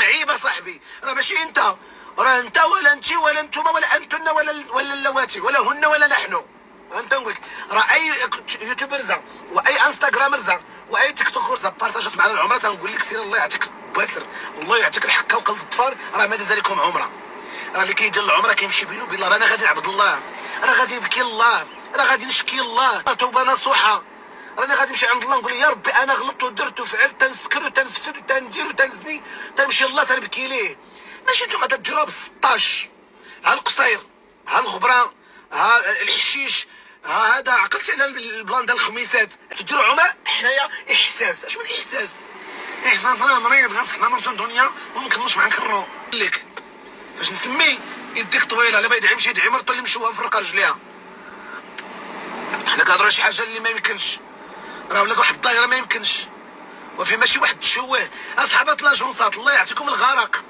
عيب صاحبي، راه ماشي انت، راه انت ولا انت ولا انتوما ولا انتن ولا اللواتي ولا هن ولا نحن. انت نقول لك راه اي يوتيوبر زا واي انستغرامر زا واي تيك توكر زا بارطاجات معنا العمره، تنقول لك سير الله يعطيك باسر، الله يعطيك الحكه وقلب الطفار، راه ما داز لكم عمره. راه اللي كيدير العمره كيمشي بينه وبين الله، راه انا غادي نعبد الله، راه غادي نبكي الله، راه غادي نشكي الله توبه نصوحه، راني غادي نمشي عند الله نقول يا ربي انا غلطت ودرت وفعلت، تنسكر وتنفسد وتندير وتنزني، تنمشي الله تنبكي ليه. ماشي نتوما تديروها ب 16 ها القصير ها الغبره ها الحشيش ها هذا، عقلتي على البلان ديال الخميسات تديروا عمر. حنايا احساس، اش من احساس؟ احساس راه مريض غنصحنا مرتو الدنيا وما نكملش مع نكرو لك فاش نسمي يديك طويله على بغا يدعي يمشي يدعي مرتو اللي مشوها مفرقه رجليها. حنا كنهضروا شي حاجه اللي ما يمكنش، راه ولاد واحد الظاهره ما يمكنش، وفي ماشي واحد تشوه. اصحابات لاجونسات الله يعطيكم الغرق،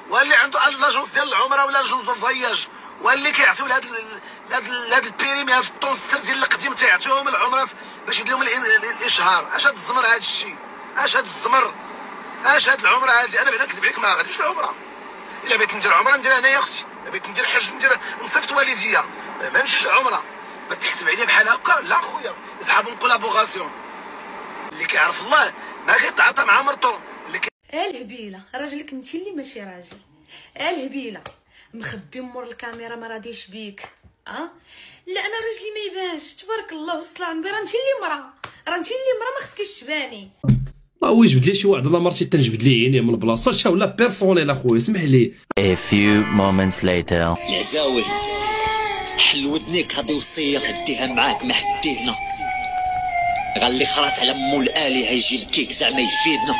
واللي عنده لاجونس ديال العمره ولا لاجونس فواياج، واللي كيعطيو لهاد البيريمي هاد الطونستر ديال القديم تيعطيوهم العمرات باش يدير لهم الاشهار. اش هاد الزمر هاد الشيء؟ اش هاد الزمر؟ اش هاد العمره هادي؟ انا بعدا نكذب عليك ما غاديش العمره. الا بغيت ندير عمره ندير انا يا اختي، الا بغيت ندير حج ندير نصيفط والديا، ما نمشيش العمره. ما تحسب عليا بحال هكا، لا خويا اصحابهم كولابوغاسيون. اللي كيعرف الله ما كيتعاطى مع مرتو. الهبيله راجلك انت اللي ماشي راجل، الهبيله مخبي مور الكاميرا ما راديش بيك. لا انا راجلي ما يبانش تبارك الله وصل عمري، راه انت اللي مرا، راه انت اللي مرا ما خصكيش تباني. الله يجبد لي شي واحد الله مرتي تنجبد لي عيني من بلاصه شا ولا بيرسونيل اخويا اسمح لي. A few moments later. العزاوي حل ودنيك، هادي وصيه حديها معاك ما حديهنا، غالي خرات على مول الالي هيجي الكيك زعما يفيدنا.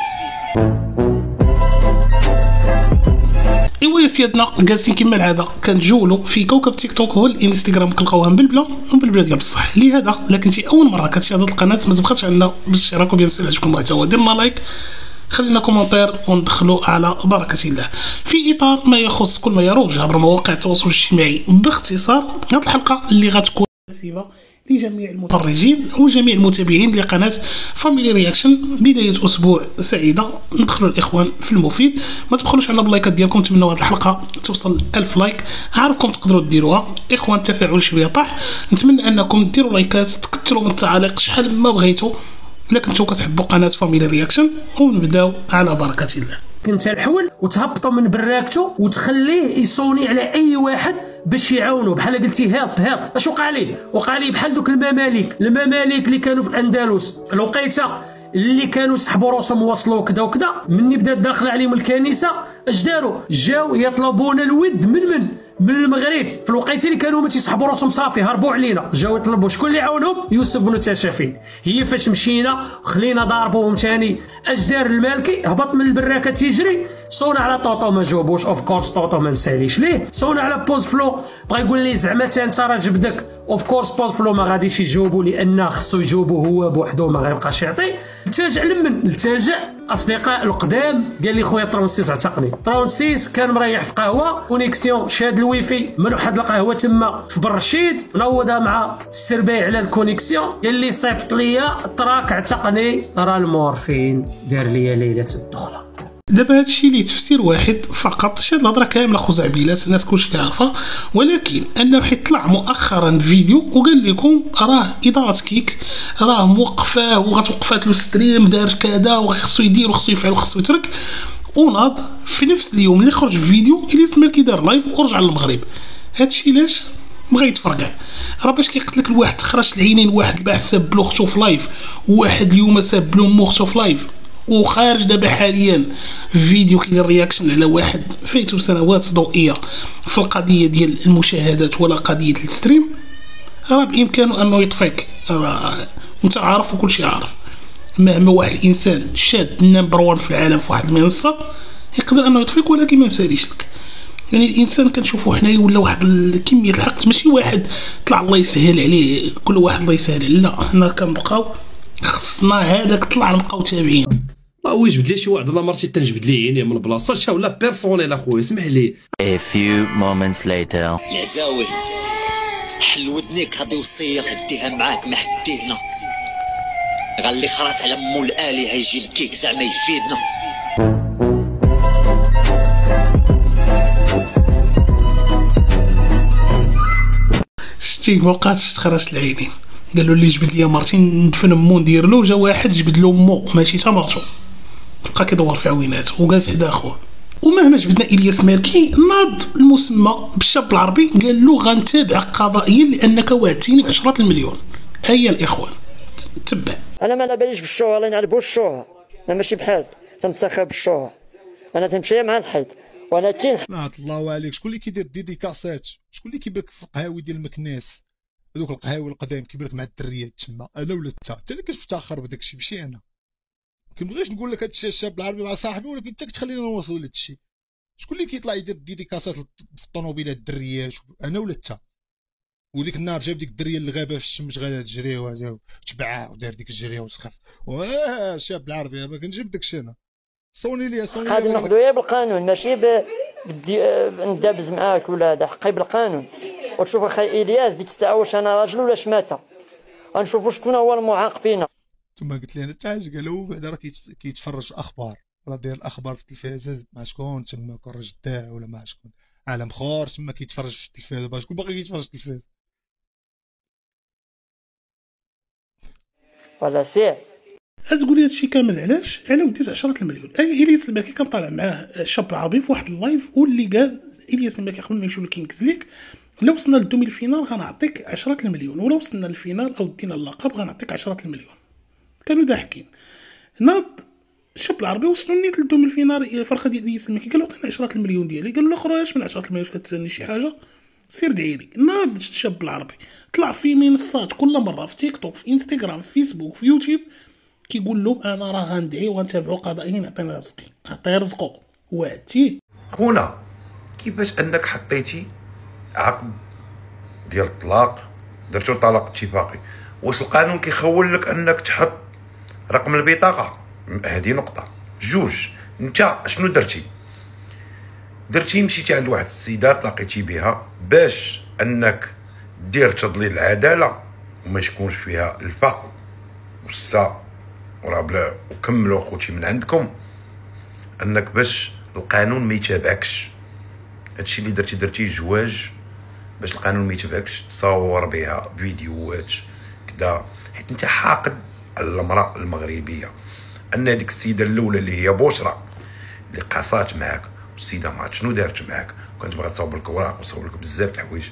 ايوا يا سيادنا جالسين كما العاده كنتجولوا في كوكب تيك توك هو الانستغرام، كنلقاوها بالبلا وبالبلا ديال بصح. لهذا الا كنتي اول مره كتشاهد هذه القناه ما تبخلش علينا بالاشتراك، وبيان سور عجبكم المحتوى دير لنا لايك، خلينا كومونتير وندخلوا على بركه الله. في اطار ما يخص كل ما يروج عبر مواقع التواصل الاجتماعي باختصار، هذه الحلقه اللي غتكون مناسبه لجميع المتفرجين وجميع المتابعين لقناه فاميلي رياكشن. بدايه اسبوع سعيده، ندخلوا الاخوان في المفيد. ما تبخلوش على اللايكات ديالكم، نتمنوا هذه الحلقه توصل 1000 لايك، عارفكم تقدروا ديروها اخوان. التفاعل شويه طاح، نتمنى انكم ديروا لايكات، تكثروا من التعاليق شحال ما بغيتوا الا كنتو كتحبوا قناه فاميلي رياكشن، ونبداو على بركه الله. كنت الحول وتهبطوا من براكته وتخليه يصوني على اي واحد باش يعاونوا، بحال قلتي هاب. اش وقع ليه؟ وقع ليه بحال دوك المماليك اللي كانوا في الاندلس، الوقيته اللي كانوا يسحبوا راسهم وصلوا كذا وكذا. مني بدات داخله عليهم الكنيسه اش داروا؟ جاو يطلبون الود من المغرب، في الوقيته اللي كانوا ما تيسحبوا راسهم صافي هربوا علينا، جاو يطلبوا شكون اللي عاونهم؟ يوسف بن تاشفين. هي فاش مشينا خلينا ضاربوهم ثاني، اش دار المالكي؟ هبط من البراكه تيجري، صونا على طوطو ما جاوبوش، اوف كورس طوطو ما مساليش ليه، صونا على بوز فلو بغا يقول لي زعما انت راه جبدك، اوف كورس بوز فلو ما غاديش يجاوبوا لان خصو يجاوبوا هو بوحدو ما غيبقاش يعطي. التجا اصدقاء القدام، قال لي خويا ترونسيس عتقني. ترونسيس كان مريح في قهوه كونيكسيون، شاد الويفي من واحد القهوه تما في بر الرشيد، نوضها مع السرباي على الكونيكسيون، قال لي صيفط ليا التراك عتقني، راه المورفين دار ليا ليله الدخله. دابا هادشي ليه تفسير واحد فقط، شاد الهضره كامله خزعبيلات الناس كلشي كيعرفها، ولكن انه حيت طلع مؤخرا فيديو وقال لكم راه اداره كيك راه موقفاه وغتوقفات له ستريم، دار كذا وخصو يدير وخصو يفعل وخصو يترك، وناض في نفس اليوم اللي خرج فيديو الياس مالكي دار لايف ورجع للمغرب. هادشي علاش بغا يتفرقع، راه باش كيقتلك الواحد تخرج العينين، واحد البارح ساب له اختو في لايف، وواحد اليوم ساب له مو اختو في لايف، وخارج دابا حاليا فيديو كيدير رياكشن على واحد فايتو سنوات ضوئيه في القضيه ديال المشاهدات ولا قضيه الستريم، راه بامكانه انه يطفيك. وانت عارف وكلشي عارف، مهما واحد الانسان شاد نمبر 1 في العالم في واحد المنصه يقدر انه يطفيك، ولكن ما مساليش لك. يعني الانسان كنشوفو حنايا ولا واحد كميه الحق، ماشي واحد طلع الله يسهل عليه، كل واحد الله يسهل عليه، لا حنا كنبقاو خصنا هذاك طلع نبقاو تابعين. الله يجبد لي شي واحد الله مرتي تنجبد لي عيني من بلاصه شا ولا بيرسونيل اخويا اسمح لي. A few moments later. العزاوي حل ودنيك، هادي وصيه حديها معاك ما حديهنا، غالي خرات على مول الالي هيجي الكيك زعما يفيدنا. اختي مابقاتش تخرج العينين. قالوا لي جبد لي مرتي ندفن مو ندير له، جا واحد جبد له مو ماشي تا مرتو، بقى كيدور في عوينات وجالس حدا خوه. ومهما جبدنا الياس مالكي ناض المسمى بالشاب العربي قال له غنتابع قضائيا لانك وعدتيني ب10 المليون. ايا الاخوان تبع. انا ما على باليش بالشوها، الله ينعل بالشوها، انا ماشي بحالك تنتخب بالشوها، انا تمشي مع الحيط. ولكن الله عليك، شكون اللي كيدير ديديكاسات؟ شكون اللي كيبارك في القهاوي ديال المكناس، هذوك القهاوي القدام كيبارك مع الدريات تما؟ انا ولا انت اللي كتفتخر بداك الشيء ماشي انا. كنبغيش نقول لك هذا الشيء الشاب العربي مع صاحبي، ولكن انت كتخلينا نوصلوا لهذا الشيء. شكون اللي كيطلع يدير ديديكاسات في الطوموبيلات الدريات؟ انا ولا انت؟ وديك النهار جاب ديك الدريه اللي غابه في الشمس غادا تجري وتبعها ودار ديك الجريه وسخف. الشاب العربي ما كنجيب داك الشيء انا. صوني لي غادي ناخذوها بالقانون، ماشي ندابز معاك ولا هذا، حقي بالقانون. وتشوف اخي الياس ديك الساعه واش انا راجل ولا شماته، غنشوفوا شكون هو المعاق فينا. ثم قلت لي انا حتى حاجه، قالوا بعدا راه كيتفرج اخبار، راه داير الاخبار في التلفازه مع شكون تما كرج الداع ولا مع شكون عالم خور تما كيتفرج في التلفازه. شكون باغي يتفرج في التلفازه ولا سير؟ تقول لي هادشي كامل علاش؟ على وديت 10 المليون. الياس المالكي كان طالع معاه الشاب العربي في واحد اللايف، واللي قال الياس المالكي قبل ما يمشيو لكينكس ليك لو وصلنا للدومي الفينال غنعطيك 10 المليون، ولو وصلنا للفينال او دينا اللقب غنعطيك 10 المليون. كانوا ضاحكين. ناض الشاب العربي وصلوا نيت للدومي الفينال الفرقه ديال الياس المالكي، قالوا عطينا 10 المليون ديالي. قالوا لا خرج من 10 المليون كتسالني شي حاجه سير دعي لي. ناض الشاب العربي طلع في منصات كل مره، في تيك توك، في انستغرام، في فيسبوك، في يوتيوب، كيقول له انا راه غندعي وغنتابعو قضائيا يعطينا رزقي. عطيه رزقو وعدتيه. هنا كيفاش انك حطيتي عقد ديال الطلاق، درتو طلاق اتفاقي، واش القانون كيخول لك انك تحط رقم البطاقه؟ هذه نقطه. جوج، انت شنو درتي مشيتي عند واحد السيده تلاقيتي بها باش انك دير تضليل العداله وما يكونش فيها الفا والسا وراه بلا، وكملوا خوتي من عندكم انك باش القانون ما يتابعكش. هادشي اللي درتي جواج باش القانون ما يتابعكش، تصور بها فيديوهات كدا، حيت انت حاقد على المراه المغربيه. ان هذيك السيده الاولى اللي هي بشرى اللي قاصات معاك، والسيده ما عرفت شنو دارت معاك، وكانت باغا تصاوب لك اوراق وتصاوب لك بزاف د الحوايج،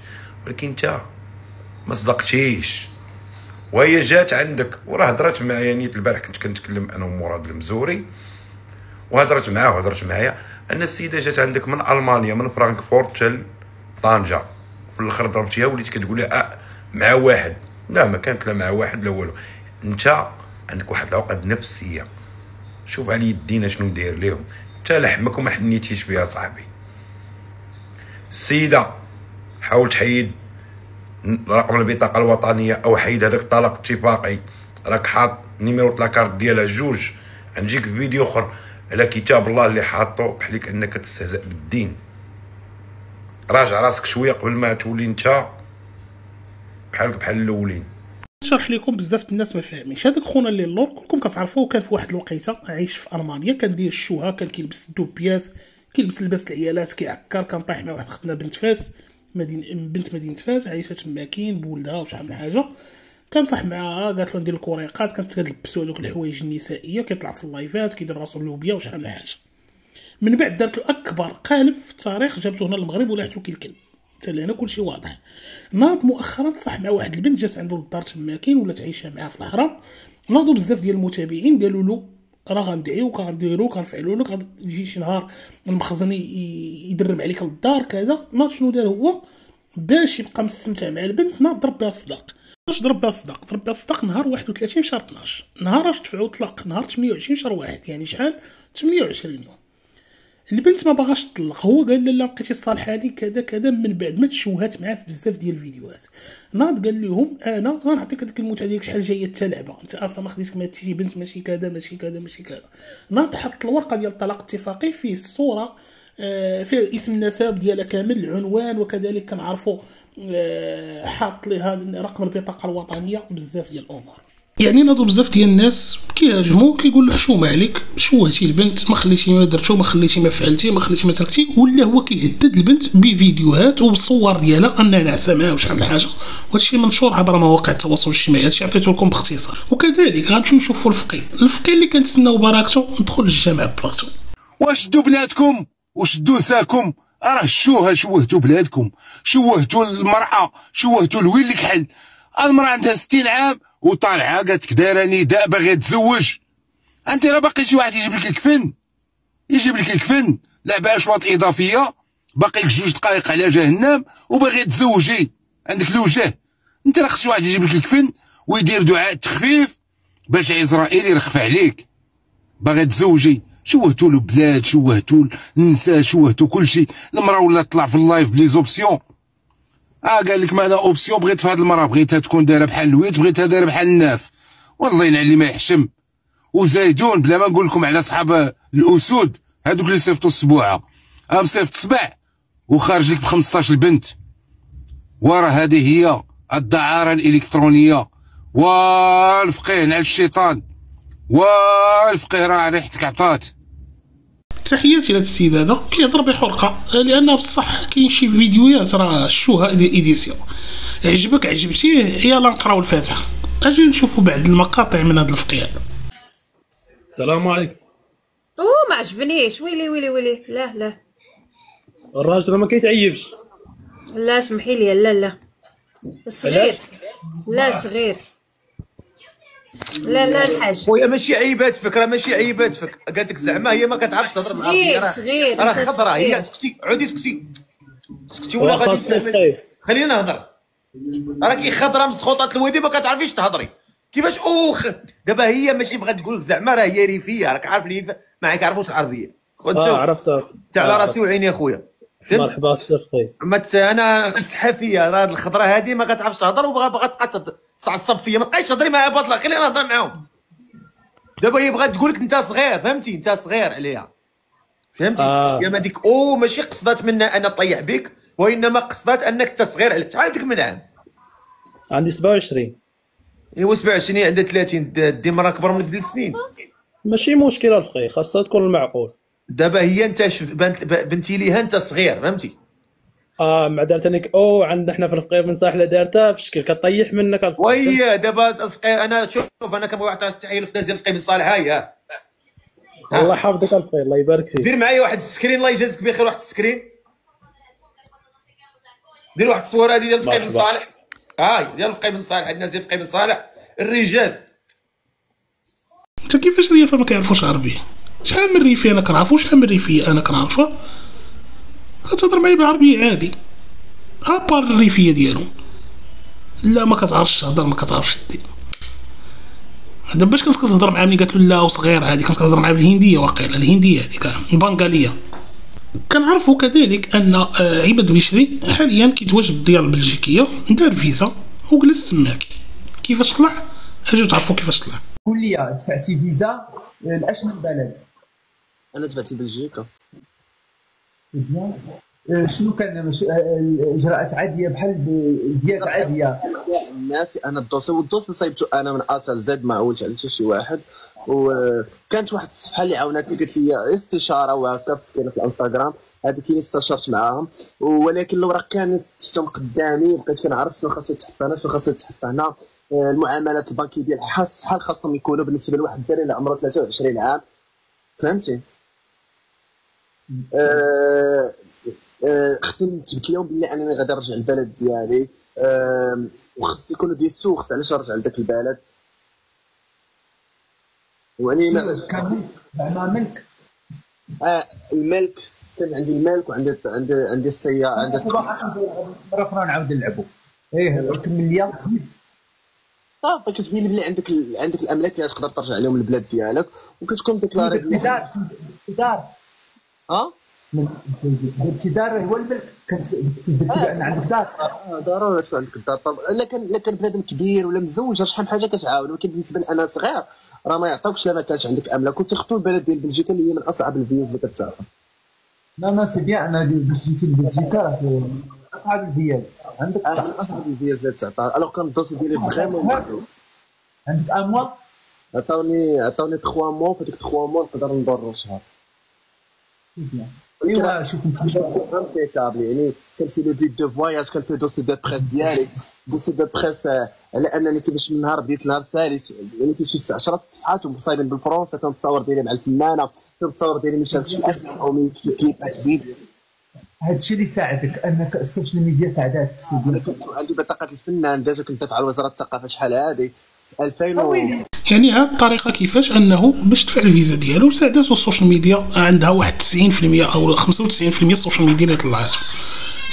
ولكن انت ما صدقتيش. وهي جات عندك وراه هضرات معايا نيت البارح، كنت كنتكلم انا ومراد المزوري، وهضرت معاه وهضرت معايا ان السيده جات عندك من المانيا من فرانكفورت حتى طنجه، في الاخر ضربتيها وليت كتقول لها مع واحد. لا ما كانت لا مع واحد لا والو. انت عندك واحد العقد نفسيه، شوف على يدينا شنو ندير ليهم. انت لحمك وما حنيتيش بها صاحبي. السيده حاول تحيد رقم البطاقه الوطنيه او حيد هذاك الطلاق الاتفاقي، راك حاط نيميرو لاكارت ديالها جوج. نجيك في فيديو اخر على كتاب الله اللي حاطو بحال كانك تستهزأ بالدين. راجع راسك شويه قبل ما تولي انت بحالك بحال الاولين. نشرح لكم بزاف الناس ما فاهمينش. هذاك خونا اللي اللور كلكم كتعرفوه، كان في واحد الوقيته عايش في المانيا، كان داير الشوها، كان كيلبس دوبياس، كيلبس لباس العيالات، كيعكر، كان طايح مع واحد ختنا بنت فاس، بنت مدينه فاس، عايشه تماكين بولدها وشحال من حاجه. كان صح معاها، قالت له ندير الكوريقات، كانت كتلبسو هذوك الحوايج النسائيه، كيطلع في اللايفات كيدير راسو لوبيا وشحال من حاجه. من بعد دارت له اكبر قالب في التاريخ، جابته هنا للمغرب ولعتو كيلكل حتى لهنا كلشي واضح. ناض مؤخرا صح مع واحد البنت جات عنده للدار تماكين ولا تعيشها معاه في الحرام. ناضوا بزاف ديال المتابعين قالوا له راه غندعيو كنديرو كنفعلوا لك، غتجي شي نهار المخزن يدرب عليك للدار كذا. ناض شنو دار هو باش يبقى مستمتع مع البنت؟ ناض ضرب بها الصداق. واش ضرب بها الصداق؟ ضرب بها الصداق نهار 31 شهر 12، نهار اش دفعوا طلاق نهار 28 شهر 1، يعني شحال 28 يوم. البنت ما باغاش تطلق، هو قال لا لا بقيتي صالحه لي كذا كذا. من بعد ما تشوهات معاه في بزاف ديال الفيديوهات، ناض قال لهم انا غنعطيك هذيك المتعه ديالك شحال جايه تلعبه، انت اصلا ما خديتك ما تجي بنت ماشي كذا ماشي كذا ماشي كذا. ناض حط الورقه ديال الطلاق الاتفاقي فيه الصوره، فيه اسم النسب ديالها كامل، العنوان، وكذلك كنعرفوا حاط لها رقم البطاقه الوطنيه، بزاف ديال الامور. يعني ناضو بزاف ديال الناس كيهاجمو كيقول له حشومه عليك، شوهتي البنت، ما خليتي ما درتو، ما خليتي ما فعلتي، ما خليتي ما تركتي، ولا هو كيهدد البنت بفيديوهات وبالصور ديالها انها ناعسه معاه وشحال من حاجه، وهادشي منشور عبر مواقع التواصل الاجتماعي. هادشي عطيتو لكم باختصار. وكذلك غنمشيو نشوفوا الفقيه اللي كنتسناو بركته ندخل للجامع بلاصتو. وشدوا بناتكم وشدوا نساكم، راه الشوهه شوهتوا بلادكم، شوهتوا المراه، شوهتوا الويل الكحل. المراه عندها 60 عام وطالعه قالت لك دايره نداء باغيه تزوج، انت راه باقي شي واحد يجيب لك الكفن، يجيب لك الكفن لعبه اشواط اضافيه، باقي لك 2 دقائق على جهنم وباغيه تزوجي، عندك الوجه. انت راه خص شي واحد يجيب لك الكفن ويدير دعاء تخفيف باش عزرائيل يرخف عليك. باغيه تزوجي، شوهتوا البلاد، شوهتوا النساء، شوهتوا كلشي. المراه ولا تطلع في اللايف بلي زوبسيون، قال لك ما انا اوبسيون بغيت في هاد المراه، بغيتها تكون دايره بحال الويت، بغيتها دايره بحال الناف. والله ينعل اللي ما يحشم. وزايدون بلا ما نقول لكم على صحاب الاسود هادوك اللي صيفطوا السبوعه، مصيفط صبع وخارج لك ب 15 بنت. وراه هذه هي الدعاره الالكترونيه. والفقيه نعل الشيطان، والفقيه راه ريحتك عطات. تحياتي لهاد السيد هذا كيهضر بحرقه، لان بصح كاين شي فيديوهات راه الشوهه ايديسيون. عجبك عجبتيه يلا نقراو الفاتحه. اجي نشوفوا بعض المقاطع من هذا الفقيه هذا. السلام عليكم. ما عجبنيش. ويلي لا الراجل ما كيتعيبش. لا سمحي لي. لا صغير. لا صغير. لا الحاج خويا ماشي عيبات فيك، راه ماشي عيبات فيك، قالت لك زعما هي ما كتعرفش تهضر بالعربيه. صغير راه خضرا هي. سكتي عودي سكتي ولا غادي خلينا نهضر. راكي خضرا مسخوطات الودي ما كتعرفيش تهضري كيفاش. دابا هي ماشي بغات تقول لك زعما راه هي ريفيه، راك عارف لي ما كيعرفوش العربيه. عرفتها. انت على راسي وعيني يا خويا. مرحبا سي انا صحفيه، راه الخضره هذه ما كتعرفش تهضر وبغا تبقى تعصب فيا. ما تبقايش تهضري معايا باطله، خلينا نهضر معاهم. دابا هي بغات تقول لك انت صغير، فهمتي؟ انت صغير عليها، فهمتي؟ يا ما ديك ماشي قصدات منا انا طيح بك، وانما قصدات انك انت صغير عليها. شحال عندك من عام؟ عندي 27. ايوا 27 عندها 30. دي مرا كبر منك ب3 سنين. ماشي مشكله الفقيه، خاصها تكون المعقول. دابا هي انت بنتي ليها انت صغير، فهمتي؟ مع دارت انك عندنا حنا في الفقيه بن صالح دارتها في شكل كطيح منك الفقيه. وهي دابا الفقيه انا شوف انا كنبغي واحد التحيه للفداز ديال الفقيه بن صالح. هاي الله يحفظك الفقيه، الله يبارك فيك. دير معايا واحد السكرين، الله يجازيك بخير. واحد السكرين، دير واحد التصويره هذه ديال الفقيه بن صالح. ديال الفقيه بن صالح. عندنا ديال الفقيه بن صالح الرجال. انت كيفاش الريافه ما كيعرفوش عربيه؟ شحال من ريفي انا كنعرفو، شحال من ريفيه انا كنعرفها كتهضر معايا بالعربيه عادي، ابار الريفيه ديالهم. لا ما كتعرفش تهضر، ما كتعرفش دير. دابا باش كنت كتهضر معاه ملي قالت له لا وصغير عادي، كنت كتهضر معاه بالهنديه، واقيلا الهنديه هذيك البنغاليه. كنعرفوا كذلك ان عباد بشري حاليا كيتواجد ديال البلجيكيه، دار فيزا وجلس تماك. كيفاش طلع؟ اجيو تعرفوا كيفاش طلع. قول لي دفعتي فيزا لاش من بلد؟ انا دفعت لبلجيكا. شنو كان الاجراءات عاديه بحال الفيزا عاديه؟ الناس انا الدوسي صايبته انا من ا ل زد، ما عولتش على شي واحد. وكانت واحد الصفحه اللي عاونتني قالت لي استشاره وهكا كاينه في الانستغرام، هذيك اللي استشرت معاهم. ولكن الاوراق كانت شفتهم قدامي، بقيت كنعرف شنو خاصو يتحط هنا شنو خاصو يتحط هنا. المعاملات البنكيه ديال شحال خاصهم يكونوا بالنسبه لواحد الدري اللي عمره 23 عام، فهمتي؟ خصني نثبت لهم بلي انني غادي نرجع للبلد ديالي، وخص يكونوا ديال السوق علاش نرجع لذاك البلد. واني كان زعما ملك. الملك كان عندي الملك وعندي السياره عندي مره اخرى نعاود نلعبوا. كمل ليا. كتبين لي بلي عندك الاملاك اللي تقدر ترجع لهم للبلاد ديالك، وكتكون ديكلاري بلي دار درتي دار هو الملك. كنت درتي بان عندك دار. ضروري تكون عندك الدار. لكن بنادم كبير ولا مزوج شحال من حاجه كتعاون، ولكن بالنسبه لنا صغير راه ما يعطوكش. لا ما كانش عندك املاك وتختو البلد ديال بلجيكا اللي هي من اصعب الفيز اللي كتعرف. لا سي بيان. انا جيتي لبلجيكا راه اصعب الفيز. عندك اصعب الفيز اللي تعطى. الوغ كان الدوسي ديالي فريمون محدود. عندك اموا عطاوني 3 موا، في هذيك 3 موا نقدر ندور شهر. ايوا شوف انت امبيكابل، يعني كان في لو بيت دو فواياج، كان في دوسي دو بريس ديالي، دوسي دو بريس على انني كيفاش من نهار بديت نهار ثالث، يعني في شي 10 صفحات ومصايبين بالفرنسا، كان التصاور ديالي مع الفنانه، كان التصاور ديالي ما شاركش في الافلام او في كليبات فيديو. هادشي اللي ساعدك انك السوشيال ميديا ساعداتك. عندي بطاقه الفنان ديجا، كنت دافع على وزاره الثقافه شحال هادي في 2000 يعني هاد الطريقه كيفاش انه باش تدفع الفيزا ديالو ساعداتو السوشيال ميديا، عندها واحد 90% او 95% السوشيال ميديا اللي طلعاتو.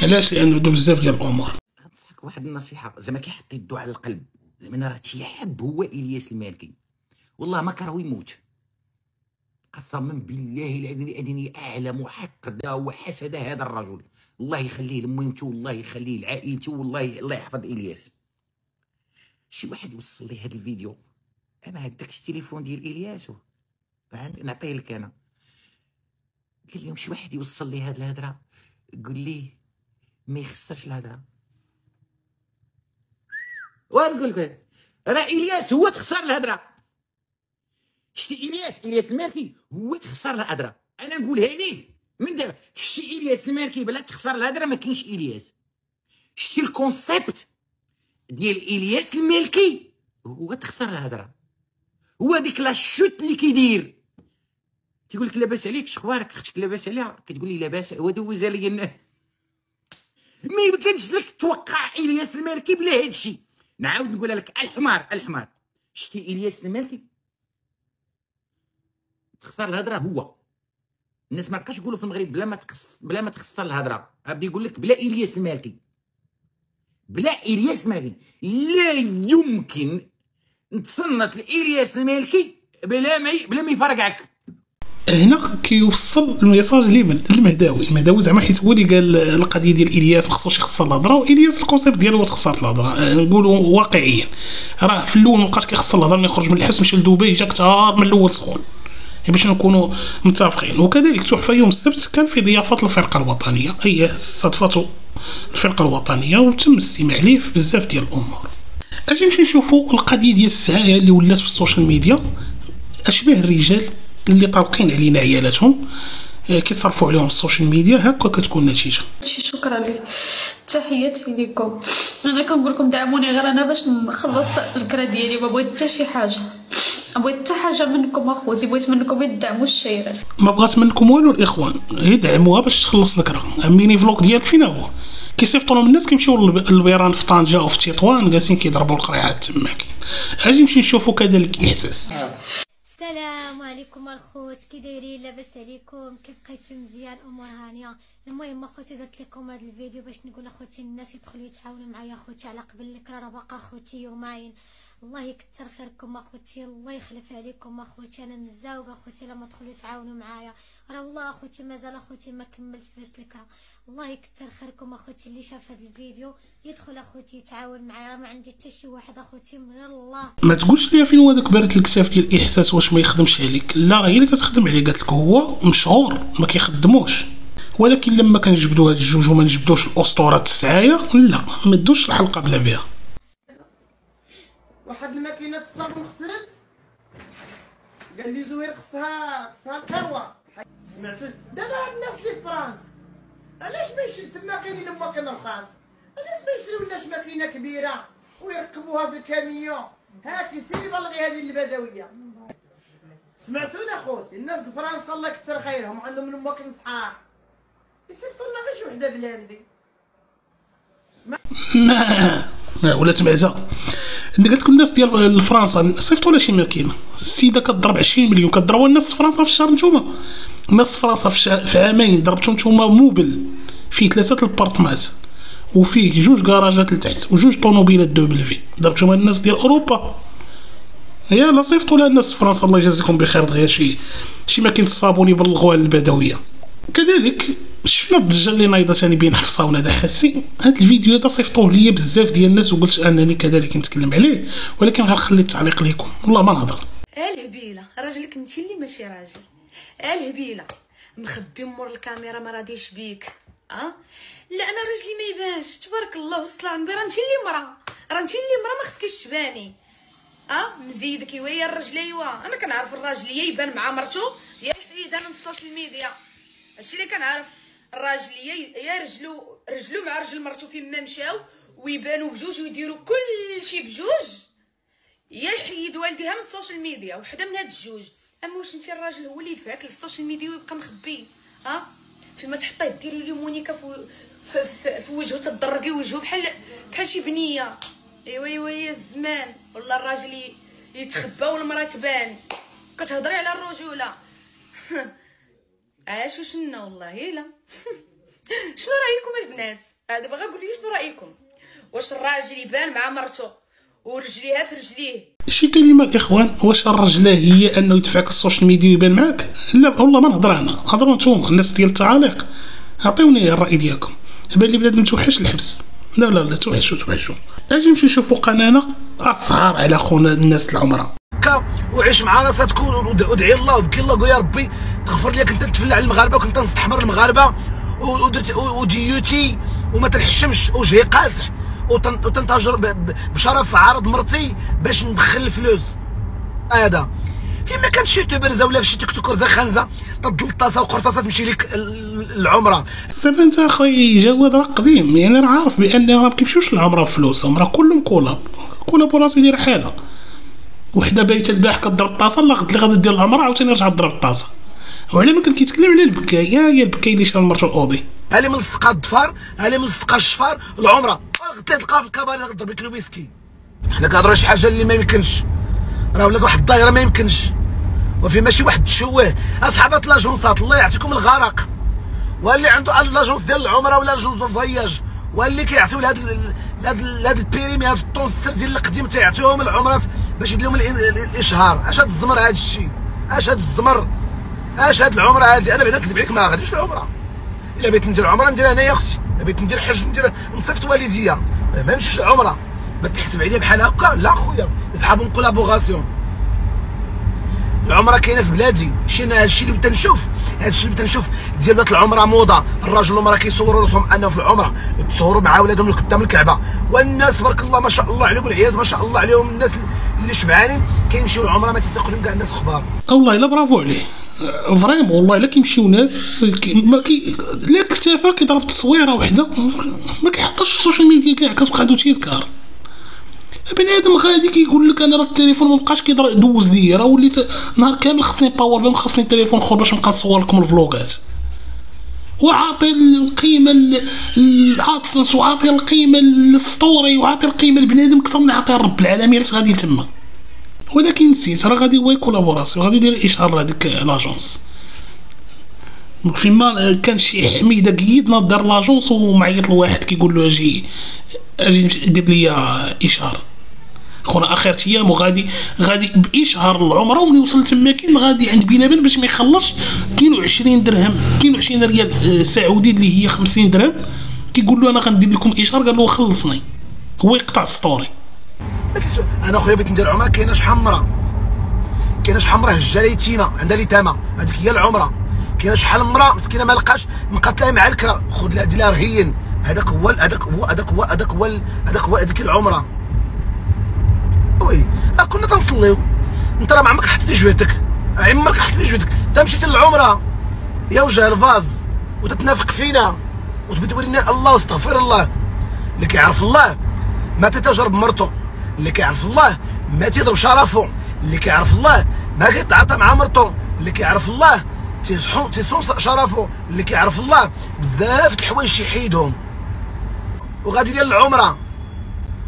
علاش؟ لانه دو بزاف ديال الامور. ننصحك واحد النصيحه، زعما كيحط يدو على القلب، زعما انا راه شي حد هو الياس المالكي، والله ما كرهو يموت، قسما بالله العظيم انني اعلم وحقد وحسد هذا الرجل، الله يخليه لميمته والله يخليه لعائلته والله الله يحفظ الياس. شي واحد يوصل لي هذا الفيديو، انا هداكش التليفون ديال الياس نعطيه لك انا، قال لهم شي واحد يوصل لي هاد الهضره، قول لي ما يخسرش الهضره، ونقول لك راه الياس هو تخسر الهضره. شتي الياس المالكي هو تخسر الهضره، انا نقولها ليه من دابا. شتي الياس المالكي بلا تخسر الهضره ما كاينش الياس. شتي الكونسيبت ديال الياس المالكي هو تخسر الهضره، هو ديك لا شوت اللي كيدير، تيقول لك لاباس عليك شخبارك اختك لاباس عليها، كتقول لي لاباس، هو دوز عليا ما يمكنش لك توقع الياس المالكي بلا هادشي. نعاود نقولها لك، الحمار شتي الياس المالكي تخسر الهضره، هو الناس ما بقاش يقولوا في المغرب بلا ما تخسر الهضره، غادي يقول لك بلا الياس المالكي، بلا الياس المالكي لا يمكن نتصنت الياس المالكي بلا ما يفرقعك. هنا كيوصل الميساج لمن؟ المهداوي زعما، حيت هو اللي قال القضيه ديال الياس ما خصوش يخسر الهضره، والياس الكونسيبت ديالو هو تخسرت الهضره. نقولوا واقعيا راه في الاول مابقاش كيخسر الهضره، ملي خرج من الحبس مشى لدبي جا كثار من الاول سخون، باش نكونوا متفقين. وكذلك تحفه يوم السبت كان في ضيافه الفرقه الوطنيه، هي استضافته الفرقه الوطنيه وتم الاستماع ليه في بزاف ديال الامور. اجي نمشي نشوفوا القضيه ديال السعايه اللي ولات في السوشيال ميديا، اشباه الرجال اللي طالقين علينا عيالاتهم كيصرفوا عليهم السوشيال ميديا، هكا كتكون النتيجه. شكرا لك، تحياتي لكم. انا كنقول لكم دعموني غير انا باش نخلص الكرا ديالي، ما بغيت حتى شي حاجه، ما بغيت حتى حاجه منكم اخوتي، بغيت منكم يدعموا الشيرات. ما بغات منكم والو الاخوان، يدعموها باش تخلص الكرا. ميني فلوق ديالك فين هو؟ كيصيفطوا لهم الناس كيمشيو للبيران في طنجه او في تطوان جالسين كيضربوا القريعات تماك. اجي نمشي نشوفوا كذلك احساس. السلام عليكم الخوت، كي دايرين؟ لاباس عليكم؟ كي بقيتو مزيان؟ امور هانيه. المهم اخوتي درت لكم هذا الفيديو باش نقول اخوتي الناس يدخلوا يتعاونوا معايا اخوتي على قبل الكرا، راه باقا اخوتي يومين. الله يكثر خيركم اخوتي، الله يخلف عليكم اخوتي، انا مزاوقه اخوتي لما تدخلوا يتعاونوا معايا، راه والله اخوتي مازال اخوتي ما كملت فلوس الكرا. الله يكثر خيركم اخوتي، اللي شاف هذا الفيديو يدخل اخوتي يتعاون معايا، راه ما عندي حتى شي واحد اخوتي من غير الله. ما تقولش لي فين هو داك بارت الكتاف ديال احساس، واش ما يخدمش عليك؟ لا راه هي اللي كتخدم عليه، قالت لك هو مشهور ما كيخدموش، ولكن لما كنجبدوا هاد الجوج وما نجبدوش الاسطوره السعايه، لا ما دوش الحلقه بلا بها. واحد الماكينه الصابون خسرت، قال لي زوير خصها القهوه. سمعتوا دابا هاد الناس اللي في فرنسا علاش ما يشري تما كاينين ماكينه رخاص، علاش ما يشريولناش ماكينه كبيره ويركبوها في الكاميون؟ هاكي سيري بلغي هذه البدويه. سمعتونا خوتي، الناس د فرنسا الله يكثر خيرهم عندهم الماكن صحاح، يصيفطوا لنا غير شي وحده بلاندي. ما ولات معزه. قلت لكم الناس ديال فرنسا صيفطوا لها شي ماكينه، السيده كتضرب 20 مليون، كضربوا الناس في فرنسا في الشهر. نتوما الناس في فرنسا في عامين ضربتوا نتوما موبل فيه 3 البارتمات وفيه 2 كراجات لتحت و2 طوموبيلات دوبل في، ضربتوا الناس ديال اوروبا. يلا صيفطوا لها الناس في فرنسا الله يجازيكم بخير، دغيا شي ماكينه الصابون يبلغوها للبدويه. كذلك شفنا الضجه اللي نايضه ثاني بين حفصه ونادى حسين. هذا الفيديو هذا صيفطوه ليا بزاف ديال الناس وقلت انني كذلك نتكلم عليه، ولكن غنخلي التعليق ليكم والله ما نهضر. الهبيله راجلك انت اللي ماشي راجل، الهبيله مخبي مور الكاميرا ما راديش بيك. لا انا راجلي ما يبانش تبارك الله وصل عمري، راه انت اللي مرا، راه انت اللي مرا ما خصكيش تباني. مزيد كيويا الرجل. ايوا انا كنعرف الراجل يا يبان مع مرتو يا يحيدها من السوشيال ميديا. هادشي اللي كنعرف. الراجل يا رجلو مع رجل مرتو فين ما مشاو ويبانوا بجوج ويديروا كل شيء بجوج، يا يحيد والديها من السوشيال ميديا. وحده من هاد الجوج. اما واش انت الراجل هو اللي يدفعك للسوشيال ميديا ويبقى مخبي؟ فيما تحطيه ديري لي مونيكا في وجهه تضرقي وجهه بحال شي بنيه. ايوا يا الزمان والله الراجل يتخبى والمراه تبان. كتهضري على الرجوله عاش وشنا والله لا. شنو رايكم البنات؟ دابا غنقول لي شنو رايكم. واش الراجل يبان مع مرته ورجليها في رجليه؟ شي كلمه الاخوان، واش الرجله هي انه يدفعك السوشيال ميديا ويبان معاك؟ لا والله ما نهضر انا، هضروا نتوما الناس ديال التعاليق، عطيوني الراي ديالكم. بان لي بلاد متوحش الحبس. لا توحشوا. اجي نمشيو نشوفوا قناه اصهار على خونا الناس العمره. وعيش معنا ستكون ودعي الله وبكي الله قول يا ربي تغفر لي كنت نتفلع على المغاربه وكنت نستحمر المغاربه ودرت وديوتي وما تنحشمش وجهي قازح وتنتاجر بشرف عرض مرتي باش ندخل الفلوس. هذا فيما كانت شي يوتيوبرز ولا شي تيك توكرز خانزه تضل الطاسه وقرطاسه تمشي لك العمره. سير انت اخويا جواد راه قديم، يعني راه عارف بان راه ما كيمشيوش العمره بفلوسهم، راه كلهم كولابوراسيون ديال حاله. وحده بايته البارح كضرب الطاسه، لا قلت لي غادي دير العمره عاوتاني رجع تضرب الطاسه. وعلى ما كان كيتكلم على البكايه يا البكايه اللي شرا مرته الاودي. هالي ملصقه الضفار، هالي ملصقه الشفار، العمره قلت لها تلقاها في الكباري غضرب لك الويسكي. حنا كنهضروا شي حاجه اللي ما يمكنش، راه ولات واحد الدايره ما يمكنش، وفي ماشي واحد التشويه. اصحابات لاجونسات الله يعطيكم الغرق، واللي عنده لاجونس ديال العمره ولا لاجونس فواياج واللي كيعطيو لهاد البيريمي هاد الطونسر ديال القديم تيعطيوهم العمرات باش يدير لهم الاشهار. اش هاد الزمر هاد الشيء؟ اش هاد الزمر؟ اش هاد العمره هادي؟ انا بعدا نكذب عليك ما غاديش العمره. الا بغيت ندير عمره نديرها انا يا اختي، الا بغيت ندير حج ندير نصيفط والديا، ما نمشيش العمره. ما تحسب عليا بحال هكا، لا خويا يصحابهم كولابوغاسيون. العمره كاينه في بلادي، هادشي اللي بدا نشوف، هادشي اللي بدا نشوف ديال بنات العمره موضه. الراجل والمراه كيصوروا راسهم انهم في العمره، يتصوروا مع ولادهم قدام الكعبه، والناس تبارك الله ما شاء الله عليهم، والعياذ ما شاء الله عليهم. الناس اللي شبعانين كيمشيو العمره ما تيسوق لهم كاع الناس خبار. والله الا برافو عليه فريمون، والله الا كيمشيو ناس لا اكتفى كيضرب تصويره وحده ما كيحطش في السوشيال ميديا كاع، كتبقى عنده تيذكار. بنادم غادي كيقول لك انا راه التليفون ما بقاش كيدوز ليا، راه وليت نهار كامل خصني باور بانك خصني التليفون اخر باش نبقى نصور لكم الفلوغات، وعاطي القيمه الادسنس وعاطي القيمه للستوري وعاطي القيمه لبنادم اكثر من عاطي رب العالمين. علاش غادي تما؟ ولكن نسيت راه غادي هو كولابوراسيون، غادي يدير اشهار لهاديك لاجونس. فيما كان شي حميده قيد نضر لاجونس ومعيط لواحد كيقول له اجي دير لي اشهار. خونا اخر ايام وغادي باشهار العمره، وملي وصل تما كاين غادي عند بلابن باش ما يخلصش 22 درهم 22 ريال سعودي اللي هي 50 درهم. كيقول له انا غندير لكم اشهار، قال له خلصني، هو يقطع السطوري. انا خويا بغيت ندير عمره، كاينه شحال حمره هجه يتيمه عندها اليتامى، هذيك هي العمره. كاينه شحال مرا مسكينه ما لقاش مقاتله مع الكرا، خذ لها دير رهين. هذاك هو هذيك العمره. وي كنا تنصليو، انت راه ما عمرك حطيتي جويتك، عمرك حطيتي جويتك. انت مشيتي للعمره يا وجه الفاز وتتنافق فينا وتبي لنا الله واستغفر الله. اللي كيعرف الله ما تتجرب مرته، اللي كيعرف الله ما تيضرب شرفه، اللي كيعرف الله ما كيتعاطى مع مرته، اللي كيعرف الله تيصون شرفه، اللي كيعرف الله بزاف د الحوايج تيحيدهم. وغادي ديال العمره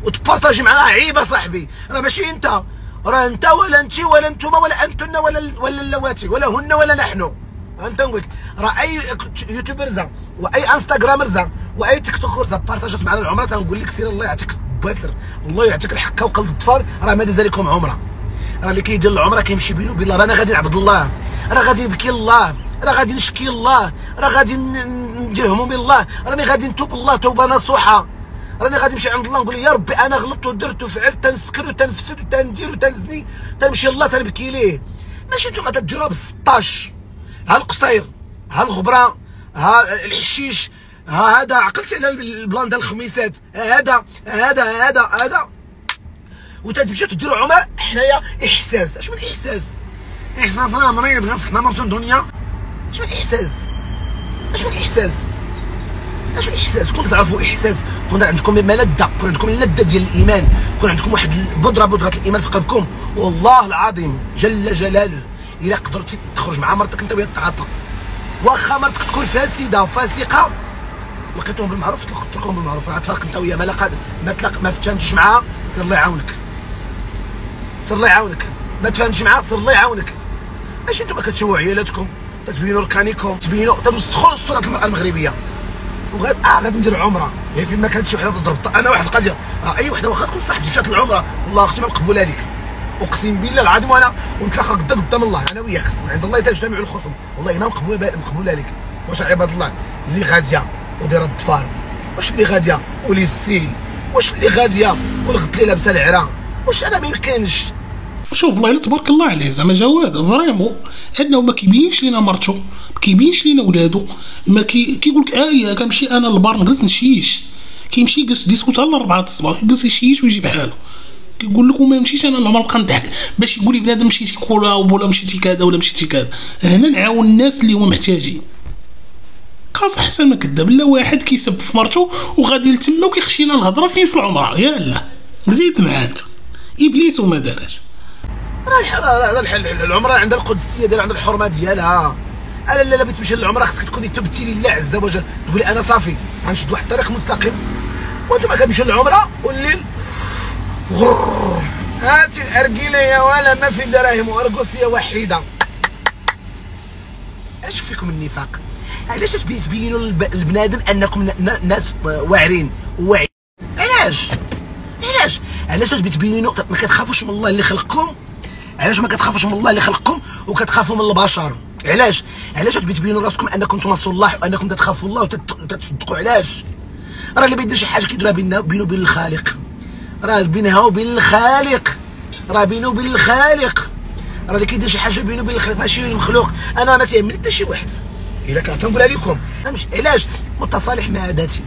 وتبارطاجي معنا عيبه صاحبي. راه ماشي انت، راه انت ولا انت ولا انتوما ولا انتن ولا اللواتي ولا هن ولا نحن. انت نقول لك راه اي يوتيوبرزا واي انستغرامرزا واي تيك توكرزا بارطاجات معنا العمره، تنقول لك سير الله يعطيك باسر، الله يعطيك الحكه وقلب الظفار، راه ما داز لكم عمره. راه اللي كيدير العمره كيمشي بينه وبين الله، راه انا غادي نعبد الله، راه غادي نبكي الله، راه غادي نشكي الله، راه غادي ندير همومي الله، راني غادي نتوب الله توبه نصوحه، راني غادي نمشي عند الله نقول يا ربي انا غلطت ودرت وفعلت، تنسكر وتنفسد وتندير وتنزني، تنمشي الله تنبكي ليه. ماشي نتوما تديروها ب16، ها القصير ها الغبره ها الحشيش ها هذا، عقلتي على البلان ديال الخميسات، هذا وتمشيو تديروا عمره حنايا احساس. اش من احساس؟ احساس راه مريض غنسحنا مرته الدنيا. اش من احساس؟ اش من احساس؟ اش من احساس؟ كنتو تعرفوا احساس، كون عندكم ملذه، كون عندكم اللذه ديال الايمان، كون عندكم واحد بودره الايمان في قلبكم، والله العظيم جل جلاله الا قدرتي تخرج مع مرتك انت وهي تعاطى، واخا مرتك تكون فاسده وفاسقه لقيتوهم بالمعروف تلقوهم بالمعروف، راه تفرق انت ويا ما تفهمتش معاها سير الله يعاونك، سير الله يعاونك، ما تفهمتش معاها سير الله يعاونك. ماشي نتوما كتشوهوا عيالاتكم، تتبينوا ركانيكم، تبينوا تدوسخوا الصوره المراه المغربيه غادي ندير عمره، يعني فين ما كانت شي وحده تضرب انا واحد القضيه، اي وحده واخا تكون صاحبتي مشات للعمره والله اختي ما مقبوله لك، اقسم بالله العظيم، وانا ونتلاقى قدام الله انا وياك وعند الله تجتمع الخصوم، والله ما مقبوله لك. واش عباد الله اللي غاديه ودايره الضفار، واش اللي غاديه ولي السيل، واش اللي غاديه والغد اللي لابسه العرا، واش انا ما يمكنش. شوف والله تبارك الله عليه زعما جواد فريمون انه ما كيبينش لينا مرتو، ما كيبينش لينا ولادو، ما كيقول لك يا كنمشي انا للبار نجلس نشيش، كيمشي يجلس ديسكو حتى ل 4 الصباح يجلس يشيش ويجي بحالو، كيقول لك وما نمشيش انا العمر نبقى نضحك باش يقول لي بنادم مشيتي كولا ولا مشيتي كذا ولا مشيتي كذا. هنا نعاون الناس اللي هما محتاجين، خاص احسن ما كذاب لا واحد كيسب في مرتو وغادي لتما وكيخشينا الهضره فين في العمره. يلا زيد معاه انت ابليس وما دارش. راه العمره عندها القدسيه ديالها، عندها الحرمه ديالها. انا لا بغيت تمشي للعمره خصك تكوني تبتي لله عز وجل، تقولي انا صافي غنشد واحد الطريق مستقيم، وانتم كتمشيو للعمره والليل هاتي الارجيله يا ولا ما في دراهم وارقصيه وحيده. اش فيكم النفاق؟ علاش تبينوا للبنادم انكم ناس واعرين وواعيين؟ علاش تبينوا ما كتخافوش من الله اللي خلقكم؟ علاش ما كتخافوش من الله اللي خلقكم وكتخافوا من البشر؟ علاش تبينوا راسكم انكم تنصروا الله وانكم تخافوا الله وتتصدقوا؟ علاش؟ راه اللي بيدير شي حاجه كيديرها بينه وبين الخالق، راه بينها وبين الخالق، راه بينه وبين الخالق، راه اللي كيدير شي حاجه بينه وبين الخالق ماشي المخلوق. انا ما تيهمني حتى شي واحد، الا كنت نقولها لكم علاش متصالح مع ذاتي.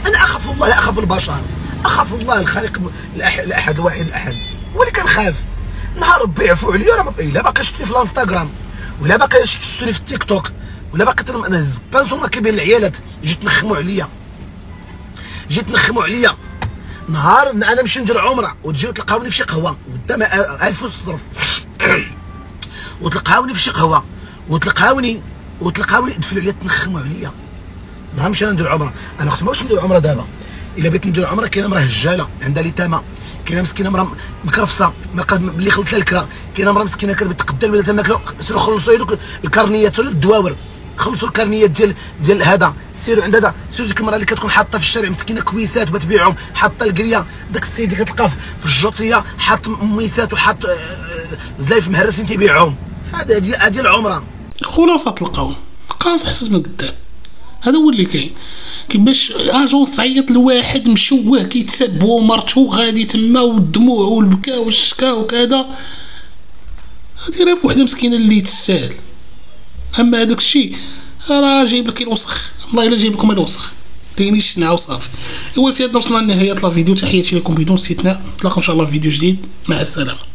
انا اخاف الله لا اخاف البشر، اخاف الله الخالق الاحد الواحد الاحد، هو اللي كنخاف. نهار ربي يعفو عليا راه الا باقي شفتني في الانستغرام ولا باقي شفتني في التيك توك ولا باقي انا الزبانسون كيبين العيالات جيت نخموا عليا نهار انا نمشي ندير عمره وتجيو تلقاوني في شي قهوه قدام 1000 الصرف وتلقاوني في شي قهوه وتلقاوني تدفلوا عليا تنخموا عليا. نهار نمشي انا ندير عمره، انا اختي ما باش ندير عمره دابا، الا بغيت ندير عمره كاينه مراه هجاله عندها اليتامى، كاينه مسكينه مراه مكرفصه ملي خلصت لها الكرا، كاينه مراه مسكينه كتقدر ولا تماكلوا، سيروا خلصوا دوك الكارنيات ولا الدواور، خلصوا الكارنيات ديال هذا، سيروا عند هذا، سيروا ديك المراه اللي كتكون حاطه في الشارع مسكينه كويسات وتبيعهم، حاطه الكريه، داك السيد اللي كتلقاه في الجوطيه حاط ميسات وحاط زلايف مهرسين تيبيعهم. هذه العمره خلاصه القول قاص حساس من قدام. هذا هو اللي كاين. كيفاش اجونس تعيط لواحد مشوه كيتسب هو ومرتو غادي تما والدموع والبكاء والشكا وكذا، هادي راه وحده مسكينه اللي تستاهل. اما هذاك الشيء راه جايب لك الوسخ، والله الا جايب لكم الوسخ تيني الشنعه وصافي. ايوا سيادنا وصلنا لنهايه الفيديو، تحياتي لكم بدون استثناء، نتلاقاو ان شاء الله في فيديو جديد، مع السلامه.